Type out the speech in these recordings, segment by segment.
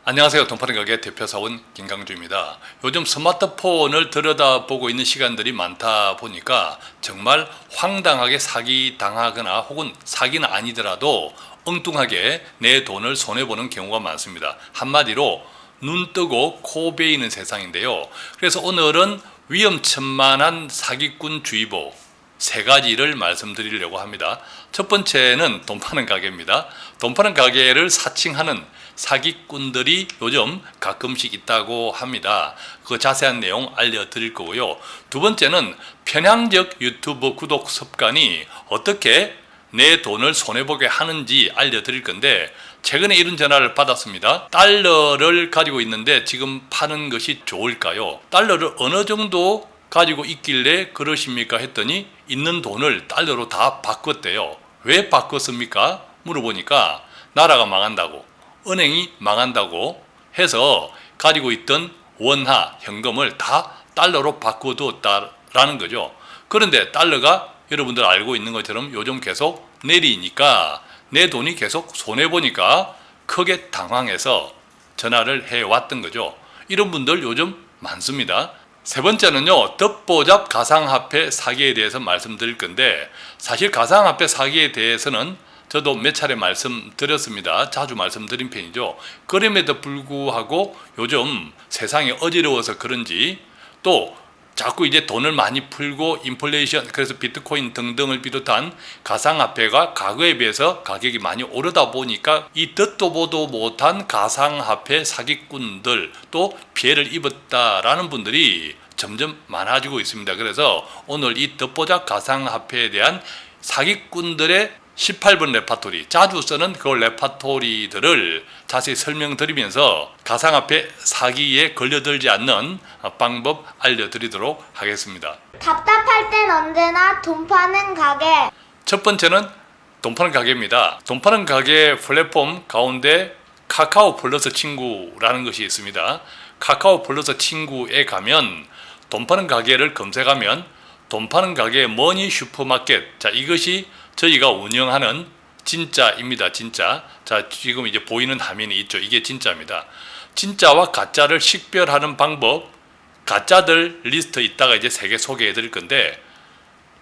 안녕하세요. 돈파는 가게 대표사원 김강주입니다. 요즘 스마트폰을 들여다보고 있는 시간들이 많다 보니까 정말 황당하게 사기당하거나 혹은 사기는 아니더라도 엉뚱하게 내 돈을 손해보는 경우가 많습니다. 한마디로 눈 뜨고 코 베이는 세상인데요. 그래서 오늘은 위험천만한 사기꾼 주의보 세 가지를 말씀드리려고 합니다. 첫 번째는 돈 파는 가게입니다. 돈 파는 가게를 사칭하는 사기꾼들이 요즘 가끔씩 있다고 합니다. 그 자세한 내용 알려드릴 거고요. 두 번째는 편향적 유튜브 구독 습관이 어떻게 내 돈을 손해보게 하는지 알려드릴 건데, 최근에 이런 전화를 받았습니다. 달러를 가지고 있는데 지금 파는 것이 좋을까요? 달러를 어느 정도 가지고 있길래 그러십니까? 했더니 있는 돈을 달러로 다 바꿨대요. 왜 바꿨습니까? 물어보니까 나라가 망한다고, 은행이 망한다고 해서 가지고 있던 원화, 현금을 다 달러로 바꿔두었다라는 거죠. 그런데 달러가 여러분들 알고 있는 것처럼 요즘 계속 내리니까 내 돈이 계속 손해보니까 크게 당황해서 전화를 해왔던 거죠. 이런 분들 요즘 많습니다. 세 번째는요, 듣보잡 가상화폐 사기에 대해서 말씀드릴 건데, 사실 가상화폐 사기에 대해서는 저도 몇 차례 말씀드렸습니다. 자주 말씀드린 편이죠. 그럼에도 불구하고 요즘 세상이 어지러워서 그런지 또 자꾸 이제 돈을 많이 풀고 인플레이션, 그래서 비트코인 등등을 비롯한 가상화폐가 과거에 비해서 가격이 많이 오르다 보니까 이 듣도 보도 못한 가상화폐 사기꾼들 또 피해를 입었다라는 분들이 점점 많아지고 있습니다. 그래서 오늘 이 듣보잡 가상화폐에 대한 사기꾼들의 18번 레파토리, 자주 쓰는 그 레파토리들을 자세히 설명드리면서 가상화폐 사기에 걸려들지 않는 방법 알려드리도록 하겠습니다. 답답할 땐 언제나 돈 파는 가게. 첫 번째는 돈 파는 가게입니다. 돈 파는 가게 플랫폼 가운데 카카오 플러스 친구라는 것이 있습니다. 카카오 플러스 친구에 가면 돈 파는 가게를 검색하면 돈 파는 가게 머니 슈퍼마켓, 자, 이것이 저희가 운영하는 진짜입니다. 진짜. 자, 지금 이제 보이는 화면이 있죠. 이게 진짜입니다. 진짜와 가짜를 식별하는 방법, 가짜들 리스트 있다가 이제 3개 소개해 드릴 건데,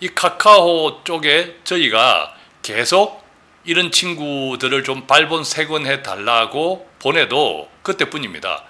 이 카카오 쪽에 저희가 계속 이런 친구들을 좀 발본색원해 달라고 보내도 그때뿐입니다.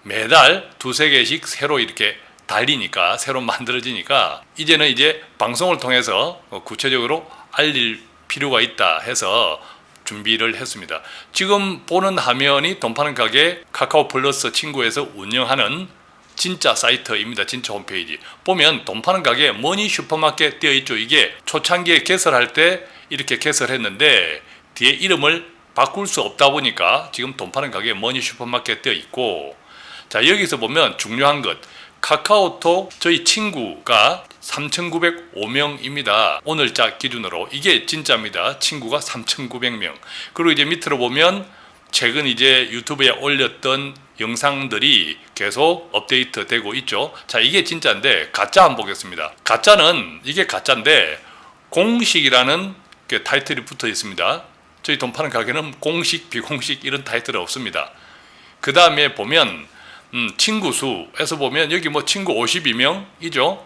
매달 2-3개씩 새로 이렇게 달리니까, 새로 만들어지니까 이제는 이제 방송을 통해서 구체적으로 알릴 필요가 있다 해서 준비를 했습니다. 지금 보는 화면이 돈 파는 가게 카카오 플러스 친구에서 운영하는 진짜 사이트입니다. 진짜 홈페이지 보면 돈 파는 가게 머니 슈퍼마켓 되어 있죠. 이게 초창기에 개설할 때 이렇게 개설했는데 뒤에 이름을 바꿀 수 없다 보니까 지금 돈 파는 가게 머니 슈퍼마켓 되어 있고, 자, 여기서 보면 중요한 것, 카카오톡 저희 친구가 3,905명입니다. 오늘자 기준으로 이게 진짜입니다. 친구가 3,900명. 그리고 이제 밑으로 보면 최근 이제 유튜브에 올렸던 영상들이 계속 업데이트 되고 있죠. 자, 이게 진짜인데 가짜 한번 보겠습니다. 가짜는 이게 가짜인데 공식이라는 타이틀이 붙어 있습니다. 저희 돈 파는 가게는 공식, 비공식 이런 타이틀은 없습니다. 그 다음에 보면 친구 수에서 보면 여기 뭐 친구 52명이죠.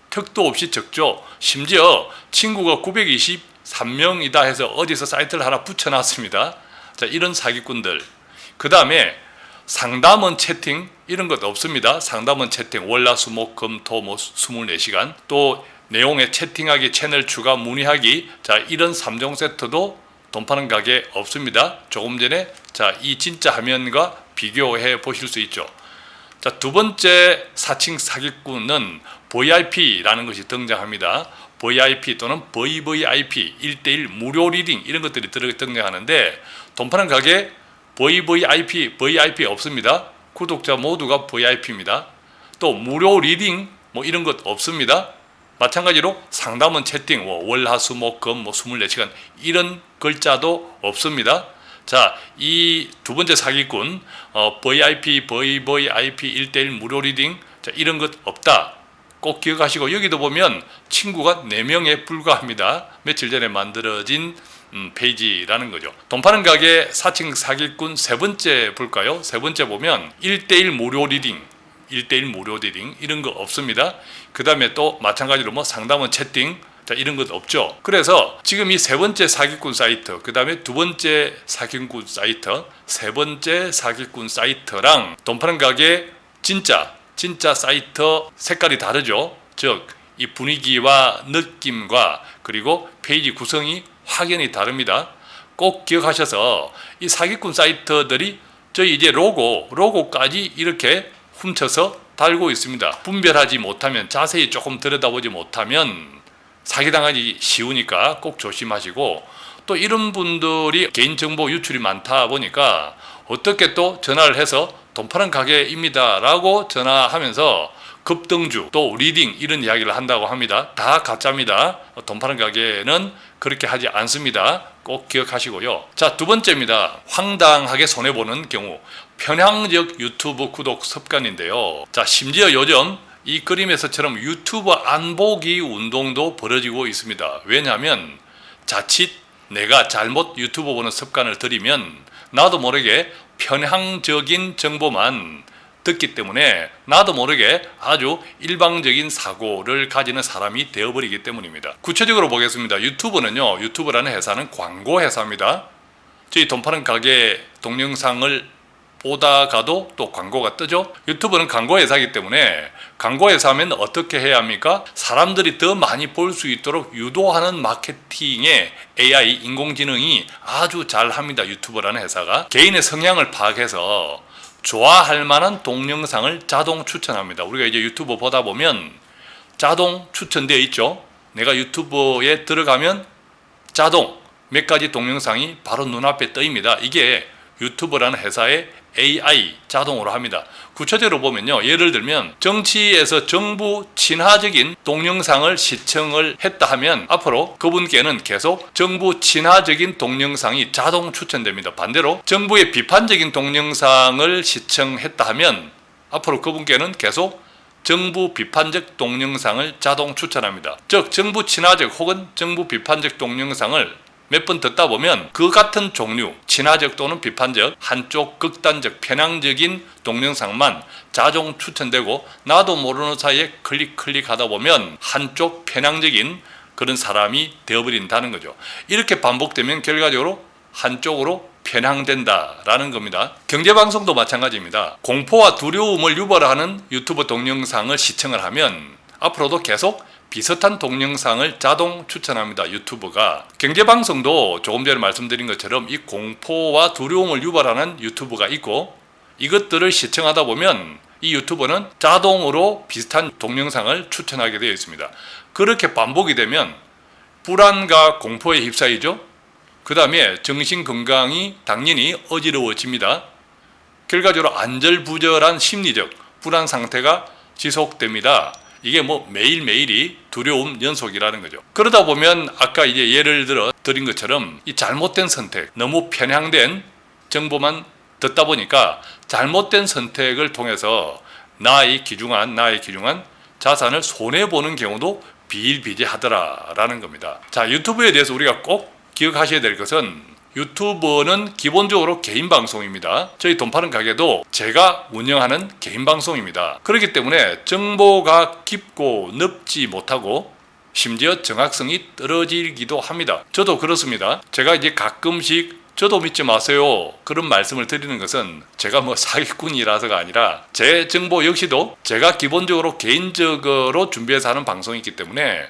택도 없이 적죠. 심지어 친구가 923명이다 해서 어디서 사이트를 하나 붙여놨습니다. 자, 이런 사기꾼들. 그 다음에 상담원 채팅 이런 것 없습니다. 상담원 채팅 월화수목금토 뭐 24시간, 또 내용에 채팅하기, 채널 추가, 문의하기, 자, 이런 3종 세트도 돈 파는 가게 없습니다. 조금 전에 자, 이 진짜 화면과 비교해 보실 수 있죠. 자, 두 번째 사칭 사기꾼은 VIP라는 것이 등장합니다. VIP 또는 VVIP 1:1 무료 리딩 이런 것들이 등장하는데 돈 파는 가게 VVIP, VIP 없습니다. 구독자 모두가 VIP입니다. 또 무료 리딩 뭐 이런 것 없습니다. 마찬가지로 상담원 채팅 월화수목금 24시간 이런 글자도 없습니다. 자, 이 두 번째 사기꾼 VIP, VVIP 1:1 무료 리딩, 자, 이런 것 없다. 꼭 기억하시고, 여기도 보면 친구가 4명에 불과합니다. 며칠 전에 만들어진 페이지라는 거죠. 돈 파는 가게 사칭 사기꾼 세 번째 볼까요? 세 번째 보면 1:1 무료 리딩, 1:1 무료 리딩 이런 거 없습니다. 그 다음에 또 마찬가지로 뭐 상담원 채팅, 자, 이런 것 없죠. 그래서 지금 이 세 번째 사기꾼 사이트, 그 다음에 두 번째 사기꾼 사이트, 세 번째 사기꾼 사이트랑 돈 파는 가게 진짜 사이트 색깔이 다르죠. 즉, 이 분위기와 느낌과 그리고 페이지 구성이 확연히 다릅니다. 꼭 기억하셔서 이 사기꾼 사이트들이 저희 이제 로고까지 이렇게 훔쳐서 달고 있습니다. 분별하지 못하면, 자세히 조금 들여다보지 못하면 사기당하기 쉬우니까 꼭 조심하시고, 또 이런 분들이 개인정보 유출이 많다 보니까 어떻게 또 전화를 해서 돈 파는 가게입니다 라고 전화하면서 급등주 또 리딩 이런 이야기를 한다고 합니다. 다 가짜입니다. 돈 파는 가게는 그렇게 하지 않습니다. 꼭 기억하시고요. 자, 두 번째입니다. 황당하게 손해보는 경우, 편향적 유튜브 구독 습관인데요. 자, 심지어 요즘 이 그림에서처럼 유튜브 안 보기 운동도 벌어지고 있습니다. 왜냐하면 자칫 내가 잘못 유튜브 보는 습관을 들이면 나도 모르게 편향적인 정보만 듣기 때문에 나도 모르게 아주 일방적인 사고를 가지는 사람이 되어버리기 때문입니다. 구체적으로 보겠습니다. 유튜브라는 회사는 광고 회사입니다. 저희 돈 파는 가게 동영상을 보다가도 또 광고가 뜨죠. 유튜브는 광고 회사이기 때문에 광고 회사면 어떻게 해야 합니까? 사람들이 더 많이 볼 수 있도록 유도하는 마케팅에 AI 인공지능이 아주 잘합니다. 유튜브라는 회사가 개인의 성향을 파악해서 좋아할 만한 동영상을 자동 추천합니다. 우리가 이제 유튜브 보다 보면 자동 추천되어 있죠. 내가 유튜브에 들어가면 자동 몇 가지 동영상이 바로 눈앞에 떠입니다. 이게 유튜브라는 회사의 AI 자동으로 합니다. 구체적으로 보면요, 예를 들면 정치에서 정부 친화적인 동영상을 시청을 했다 하면 앞으로 그분께는 계속 정부 친화적인 동영상이 자동 추천됩니다. 반대로 정부의 비판적인 동영상을 시청했다 하면 앞으로 그분께는 계속 정부 비판적 동영상을 자동 추천합니다. 즉, 정부 친화적 혹은 정부 비판적 동영상을 몇 번 듣다 보면 그 같은 종류, 친화적 또는 비판적, 한쪽 극단적, 편향적인 동영상만 자동 추천되고 나도 모르는 사이에 클릭하다 보면 한쪽 편향적인 그런 사람이 되어버린다는 거죠. 이렇게 반복되면 결과적으로 한쪽으로 편향된다라는 겁니다. 경제방송도 마찬가지입니다. 공포와 두려움을 유발하는 유튜브 동영상을 시청을 하면 앞으로도 계속 비슷한 동영상을 자동 추천합니다. 유튜브가. 경제방송도 조금 전에 말씀드린 것처럼 이 공포와 두려움을 유발하는 유튜브가 있고 이것들을 시청하다 보면 이 유튜브는 자동으로 비슷한 동영상을 추천하게 되어 있습니다. 그렇게 반복이 되면 불안과 공포에 휩싸이죠. 그 다음에 정신건강이 당연히 어지러워집니다. 결과적으로 안절부절한 심리적 불안 상태가 지속됩니다. 이게 뭐 매일매일이 두려움 연속이라는 거죠. 그러다 보면 아까 이제 예를 들어 드린 것처럼 이 잘못된 선택, 너무 편향된 정보만 듣다 보니까 잘못된 선택을 통해서 나의 귀중한 자산을 손해보는 경우도 비일비재하더라라는 겁니다. 자, 유튜브에 대해서 우리가 꼭 기억하셔야 될 것은 유튜브는 기본적으로 개인 방송입니다. 저희 돈 파는 가게도 제가 운영하는 개인 방송입니다. 그렇기 때문에 정보가 깊고 넓지 못하고 심지어 정확성이 떨어지기도 합니다. 저도 그렇습니다. 제가 이제 가끔씩 저도 믿지 마세요 그런 말씀을 드리는 것은 제가 뭐 사기꾼이라서가 아니라 제 정보 역시도 제가 기본적으로 개인적으로 준비해서 하는 방송이기 때문에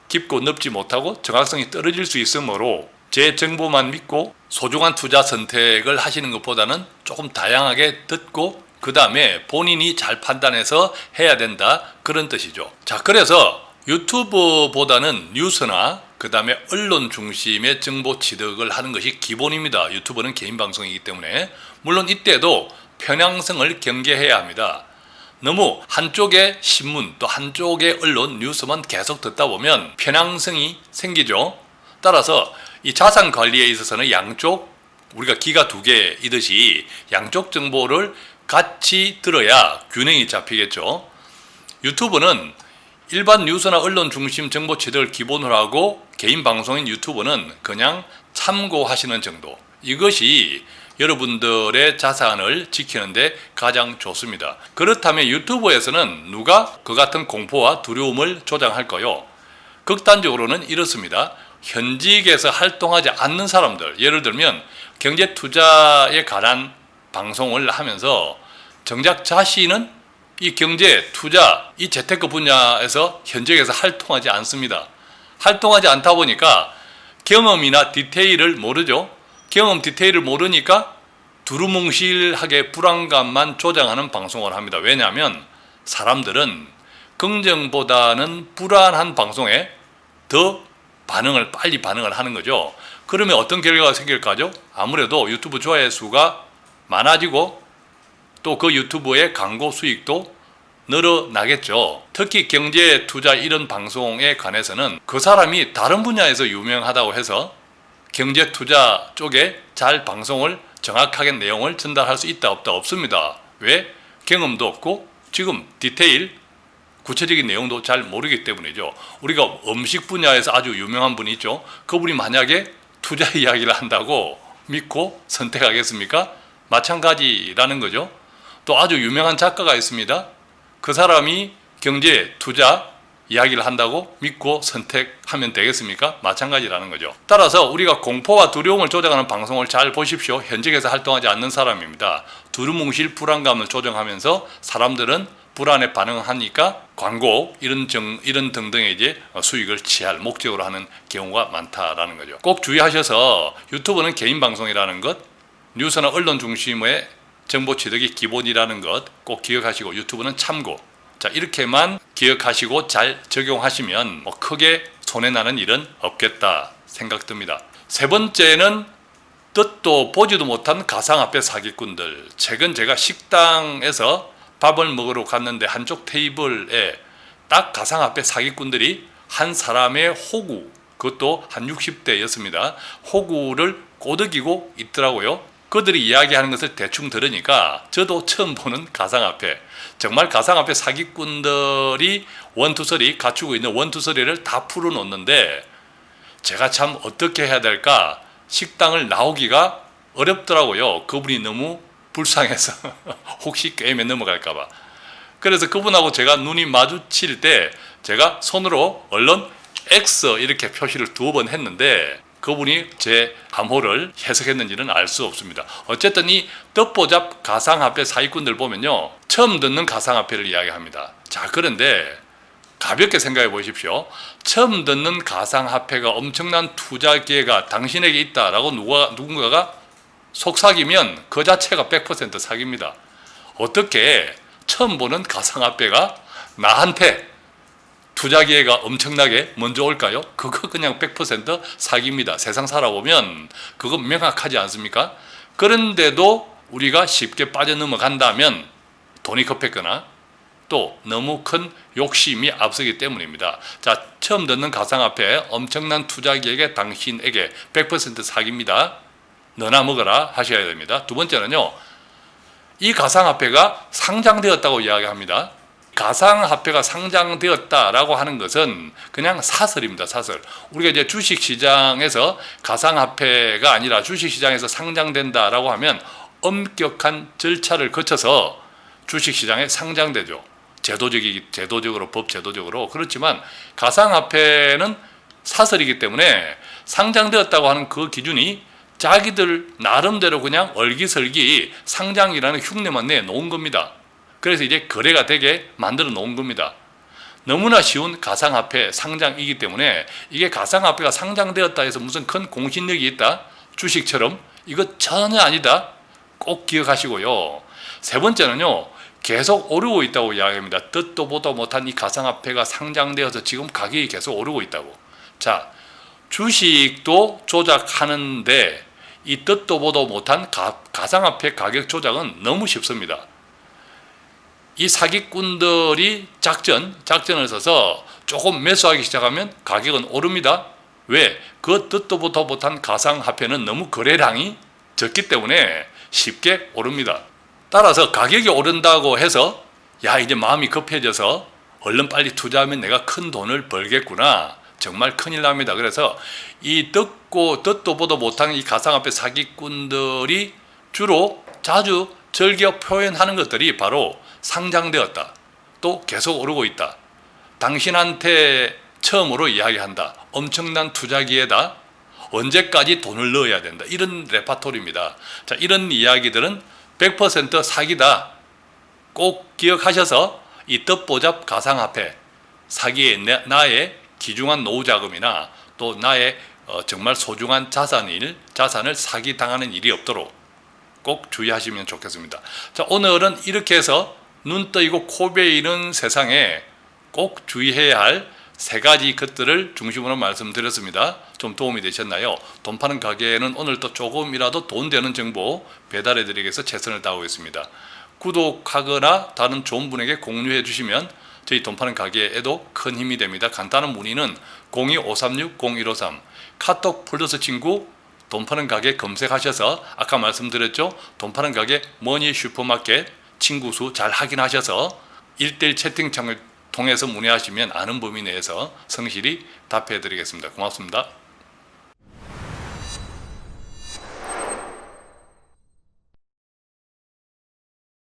깊고 넓지 못하고 정확성이 떨어질 수 있으므로 제 정보만 믿고 소중한 투자 선택을 하시는 것보다는 조금 다양하게 듣고 그 다음에 본인이 잘 판단해서 해야 된다 그런 뜻이죠. 자, 그래서 유튜브보다는 뉴스나 그 다음에 언론 중심의 정보 취득을 하는 것이 기본입니다. 유튜브는 개인 방송이기 때문에. 물론 이때도 편향성을 경계해야 합니다. 너무 한쪽의 신문 또 한쪽의 언론 뉴스만 계속 듣다 보면 편향성이 생기죠. 따라서 이 자산 관리에 있어서는 양쪽, 우리가 기가 두 개이듯이 양쪽 정보를 같이 들어야 균형이 잡히겠죠. 유튜브는 일반 뉴스나 언론 중심 정보 취득을 기본으로 하고 개인 방송인 유튜브는 그냥 참고하시는 정도, 이것이 여러분들의 자산을 지키는데 가장 좋습니다. 그렇다면 유튜브에서는 누가 그 같은 공포와 두려움을 조장할까요? 극단적으로는 이렇습니다. 현직에서 활동하지 않는 사람들, 예를 들면 경제 투자에 관한 방송을 하면서 정작 자신은 이 경제 투자, 이 재테크 분야에서 현직에서 활동하지 않습니다. 활동하지 않다 보니까 경험이나 디테일을 모르죠. 경험 디테일을 모르니까 두루뭉실하게 불안감만 조장하는 방송을 합니다. 왜냐하면 사람들은 긍정보다는 불안한 방송에 더 빨리 반응을 하는 거죠. 그러면 어떤 결과가 생길까요? 아무래도 유튜브 조회 수가 많아지고 또 그 유튜브의 광고 수익도 늘어나겠죠. 특히 경제 투자 이런 방송에 관해서는 그 사람이 다른 분야에서 유명하다고 해서 경제 투자 쪽에 잘 방송을 정확하게 내용을 전달할 수 있다 없다 없습니다. 왜? 경험도 없고 지금 디테일 구체적인 내용도 잘 모르기 때문이죠. 우리가 음식 분야에서 아주 유명한 분이 있죠. 그분이 만약에 투자 이야기를 한다고 믿고 선택하겠습니까? 마찬가지라는 거죠. 또 아주 유명한 작가가 있습니다. 그 사람이 경제 투자 이야기를 한다고 믿고 선택하면 되겠습니까? 마찬가지라는 거죠. 따라서 우리가 공포와 두려움을 조장하는 방송을 잘 보십시오. 현직에서 활동하지 않는 사람입니다. 두루뭉실 불안감을 조정하면서 사람들은 불안에 반응하니까 광고 이런 등등의 이제 수익을 취할 목적으로 하는 경우가 많다라는 거죠. 꼭 주의하셔서 유튜브는 개인 방송이라는 것, 뉴스나 언론 중심의 정보 취득이 기본이라는 것 꼭 기억하시고 유튜브는 참고. 자, 이렇게만 기억하시고 잘 적용하시면 크게 손해나는 일은 없겠다 생각됩니다. 세 번째는 뜻도 보지도 못한 가상화폐 사기꾼들. 최근 제가 식당에서 밥을 먹으러 갔는데 한쪽 테이블에 딱 가상화폐 사기꾼들이 한 사람의 호구, 그것도 한 60대였습니다. 호구를 꼬드기고 있더라고요. 그들이 이야기하는 것을 대충 들으니까 저도 처음 보는 가상화폐, 정말 가상화폐 사기꾼들이 원투설이 갖추고 있는 원투설이를 다 풀어놓는데 제가 참 어떻게 해야 될까 식당을 나오기가 어렵더라고요. 그분이 너무 불쌍해서 혹시 게임에 넘어갈까봐. 그래서 그분하고 제가 눈이 마주칠 때 제가 손으로 얼른 X 이렇게 표시를 2번 했는데 그분이 제 암호를 해석했는지는 알 수 없습니다. 어쨌든 이 뜻보잡 가상화폐 사기꾼들 보면요, 처음 듣는 가상화폐를 이야기합니다. 자, 그런데 가볍게 생각해 보십시오. 처음 듣는 가상화폐가 엄청난 투자 기회가 당신에게 있다라고 누군가가 속삭이면 그 자체가 100% 사기입니다. 어떻게 처음 보는 가상화폐가 나한테 투자 기회가 엄청나게 먼저 올까요? 그거 그냥 100% 사기입니다. 세상 살아보면 그건 명확하지 않습니까? 그런데도 우리가 쉽게 빠져넘어간다면 돈이 급했거나 또 너무 큰 욕심이 앞서기 때문입니다. 자, 처음 듣는 가상화폐 엄청난 투자 기회가 당신에게 100% 사기입니다. 너나 먹어라 하셔야 됩니다. 두 번째는요, 이 가상화폐가 상장되었다고 이야기합니다. 가상화폐가 상장되었다라고 하는 것은 그냥 사설입니다. 사설. 우리가 이제 주식시장에서 가상화폐가 아니라 주식시장에서 상장된다라고 하면 엄격한 절차를 거쳐서 주식시장에 상장되죠. 제도적으로, 법제도적으로. 그렇지만 가상화폐는 사설이기 때문에 상장되었다고 하는 그 기준이 자기들 나름대로 그냥 얼기설기 상장이라는 흉내만 내놓은 겁니다. 그래서 이제 거래가 되게 만들어 놓은 겁니다. 너무나 쉬운 가상화폐 상장이기 때문에 이게 가상화폐가 상장되었다 해서 무슨 큰 공신력이 있다, 주식처럼, 이거 전혀 아니다. 꼭 기억하시고요. 세 번째는요, 계속 오르고 있다고 이야기합니다. 뜻도 보도 못한 이 가상화폐가 상장되어서 지금 가격이 계속 오르고 있다고. 자, 주식도 조작하는데 이 뜻도 보도 못한 가상화폐 가격 조작은 너무 쉽습니다. 이 사기꾼들이 작전을 써서 조금 매수하기 시작하면 가격은 오릅니다. 왜? 그 뜻도 보도 못한 가상화폐는 너무 거래량이 적기 때문에 쉽게 오릅니다. 따라서 가격이 오른다고 해서 야, 이제 마음이 급해져서 얼른 빨리 투자하면 내가 큰 돈을 벌겠구나, 정말 큰일 납니다. 그래서 이 듣도 보도 못하는 이 가상화폐 사기꾼들이 주로 자주 즐겨 표현하는 것들이 바로 상장되었다, 또 계속 오르고 있다, 당신한테 처음으로 이야기한다, 엄청난 투자기회다, 언제까지 돈을 넣어야 된다, 이런 레파토리입니다. 자, 이런 이야기들은 100% 사기다. 꼭 기억하셔서 이 뜻보잡 가상화폐 사기에 나의 귀중한 노후자금이나 또 나의 정말 소중한 자산을 사기당하는 일이 없도록 꼭 주의하시면 좋겠습니다. 자, 오늘은 이렇게 해서 눈 떠이고 코 베이는 세상에 꼭 주의해야 할 세 가지 것들을 중심으로 말씀드렸습니다. 좀 도움이 되셨나요? 돈 파는 가게에는 오늘 또 조금이라도 돈 되는 정보 배달해 드리기 위해서 최선을 다하고 있습니다. 구독하거나 다른 좋은 분에게 공유해 주시면 저희 돈 파는 가게에도 큰 힘이 됩니다. 간단한 문의는 02-536-0153 카톡 플러스 친구 돈 파는 가게 검색하셔서 아까 말씀드렸죠? 돈 파는 가게 머니 슈퍼마켓 친구 수 잘 확인하셔서 1대1 채팅창을 통해서 문의하시면 아는 범위 내에서 성실히 답해 드리겠습니다. 고맙습니다.